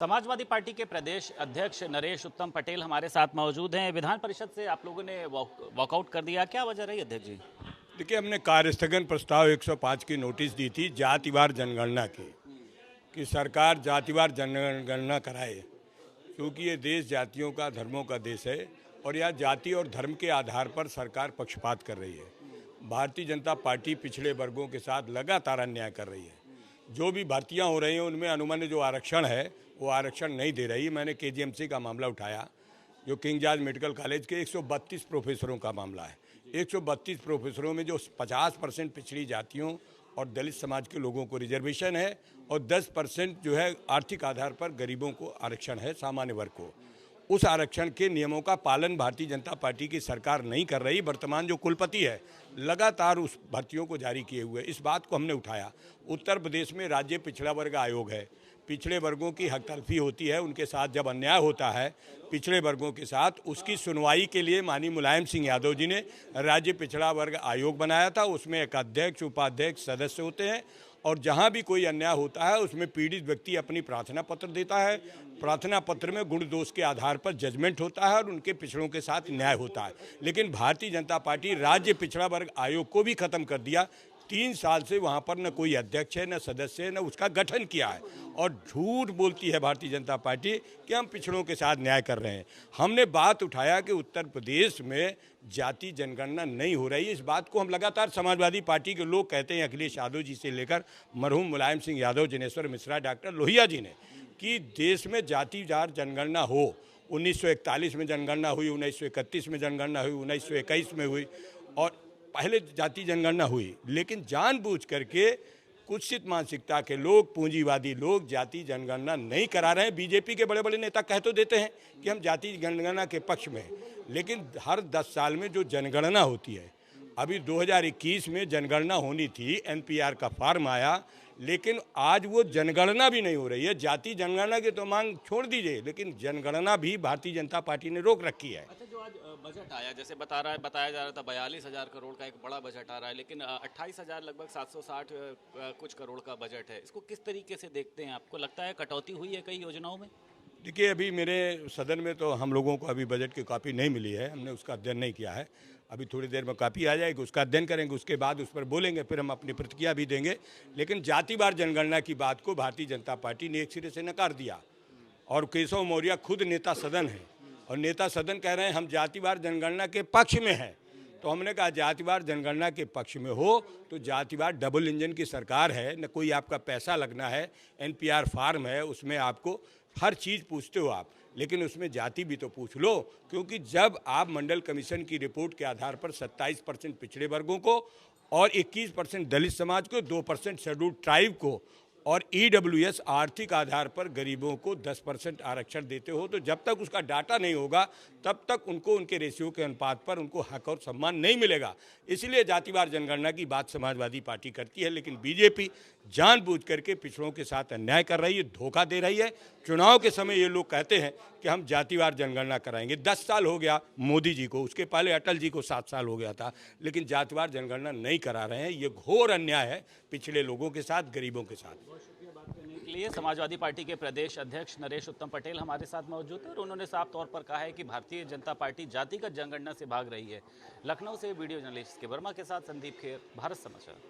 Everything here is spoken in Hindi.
समाजवादी पार्टी के प्रदेश अध्यक्ष नरेश उत्तम पटेल हमारे साथ मौजूद हैं। विधान परिषद से आप लोगों ने वॉकआउट कर दिया, क्या वजह रही अध्यक्ष जी? देखिए, हमने कार्यस्थगन प्रस्ताव 105 की नोटिस दी थी जातिवार जनगणना की कि सरकार जातिवार जनगणना कराए, क्योंकि ये देश जातियों का, धर्मों का देश है और यह जाति और धर्म के आधार पर सरकार पक्षपात कर रही है। भारतीय जनता पार्टी पिछड़े वर्गों के साथ लगातार अन्याय कर रही है। जो भी भर्तियां हो रही हैं उनमें अनुमान्य जो आरक्षण है वो आरक्षण नहीं दे रही। मैंने केजीएमसी का मामला उठाया, जो किंग जॉर्ज मेडिकल कॉलेज के 132 प्रोफेसरों का मामला है। 132 प्रोफेसरों में जो 50% पिछड़ी जातियों और दलित समाज के लोगों को रिजर्वेशन है और 10% जो है आर्थिक आधार पर गरीबों को आरक्षण है, सामान्य वर्ग को। उस आरक्षण के नियमों का पालन भारतीय जनता पार्टी की सरकार नहीं कर रही। वर्तमान जो कुलपति है लगातार उस भर्तियों को जारी किए हुए, इस बात को हमने उठाया। उत्तर प्रदेश में राज्य पिछड़ा वर्ग आयोग है, पिछड़े वर्गों की हक तलफी होती है, उनके साथ जब अन्याय होता है पिछड़े वर्गों के साथ, उसकी सुनवाई के लिए माननीय मुलायम सिंह यादव जी ने राज्य पिछड़ा वर्ग आयोग बनाया था। उसमें एक अध्यक्ष, उपाध्यक्ष, सदस्य होते हैं और जहां भी कोई अन्याय होता है उसमें पीड़ित व्यक्ति अपनी प्रार्थना पत्र देता है। प्रार्थना पत्र में गुण दोष के आधार पर जजमेंट होता है और उनके पिछड़ों के साथ न्याय होता है। लेकिन भारतीय जनता पार्टी राज्य पिछड़ा वर्ग आयोग को भी खत्म कर दिया। 3 साल से वहां पर न कोई अध्यक्ष है, न सदस्य है, न उसका गठन किया है और झूठ बोलती है भारतीय जनता पार्टी कि हम पिछड़ों के साथ न्याय कर रहे हैं। हमने बात उठाया कि उत्तर प्रदेश में जाति जनगणना नहीं हो रही है। इस बात को हम लगातार समाजवादी पार्टी के लोग कहते हैं, अखिलेश यादव जी से लेकर मरहूम मुलायम सिंह यादव, जिनेश्वर मिश्रा, डॉक्टर लोहिया जी ने, कि देश में जातिवार जनगणना हो। 1941 में जनगणना हुई, 1931 में जनगणना हुई, 1921 में हुई और पहले जाति जनगणना हुई, लेकिन जानबूझ करके कुत्सित मानसिकता के लोग, पूंजीवादी लोग जाति जनगणना नहीं करा रहे हैं। बीजेपी के बड़े बड़े नेता कह तो देते हैं कि हम जाति जनगणना के पक्ष में, लेकिन हर 10 साल में जो जनगणना होती है, अभी 2021 में जनगणना होनी थी, एनपीआर का फॉर्म आया, लेकिन आज वो जनगणना भी नहीं हो रही है। जाति जनगणना की तो मांग छोड़ दीजिए, लेकिन जनगणना भी भारतीय जनता पार्टी ने रोक रखी है। अच्छा, जो आज बजट आया, जैसे बताया जा रहा था 42,000 करोड़ का एक बड़ा बजट आ रहा है, लेकिन 28,000 लगभग 760 कुछ करोड़ का बजट है। इसको किस तरीके से देखते हैं? आपको लगता है कटौती हुई है कई योजनाओं में? देखिए, अभी मेरे सदन में तो हम लोगों को अभी बजट की कॉपी नहीं मिली है, हमने उसका अध्ययन नहीं किया है। अभी थोड़ी देर में कॉपी आ जाएगी, उसका अध्ययन करेंगे, उसके बाद उस पर बोलेंगे, फिर हम अपनी प्रतिक्रिया भी देंगे। लेकिन जातिवार जनगणना की बात को भारतीय जनता पार्टी ने एक सिरे से नकार दिया और केशव मौर्य खुद नेता सदन है और नेता सदन कह रहे हैं हम जातिवार जनगणना के पक्ष में हैं। तो हमने कहा जातिवार जनगणना के पक्ष में हो तो जातिवार डबल इंजन की सरकार है, न कोई आपका पैसा लगना है, एनपीआर फॉर्म है, उसमें आपको हर चीज़ पूछते हो आप, लेकिन उसमें जाति भी तो पूछ लो। क्योंकि जब आप मंडल कमीशन की रिपोर्ट के आधार पर 27% पिछड़े वर्गों को और 21% दलित समाज को, 2% शेड्यूल्ड ट्राइब को और ईडब्ल्यूएस आर्थिक आधार पर गरीबों को 10% आरक्षण देते हो, तो जब तक उसका डाटा नहीं होगा तब तक उनको उनके रेशियो के अनुपात पर उनको हक और सम्मान नहीं मिलेगा। इसलिए जातिवार जनगणना की बात समाजवादी पार्टी करती है, लेकिन बीजेपी जानबूझ करके पिछड़ों के साथ अन्याय कर रही है, धोखा दे रही है। चुनाव के समय ये लोग कहते हैं कि हम जातिवार जनगणना कराएंगे। 10 साल हो गया मोदी जी को, उसके पहले अटल जी को 7 साल हो गया था, लेकिन जातिवार जनगणना नहीं करा रहे हैं। ये घोर अन्याय है पिछड़े लोगों के साथ, गरीबों के साथ। के लिए समाजवादी पार्टी के प्रदेश अध्यक्ष नरेश उत्तम पटेल हमारे साथ मौजूद हैं और उन्होंने साफ तौर पर कहा है कि भारतीय जनता पार्टी जातिगत जनगणना से भाग रही है। लखनऊ से वीडियो जर्नलिस्ट के वर्मा के साथ संदीप खेर, भारत समाचार।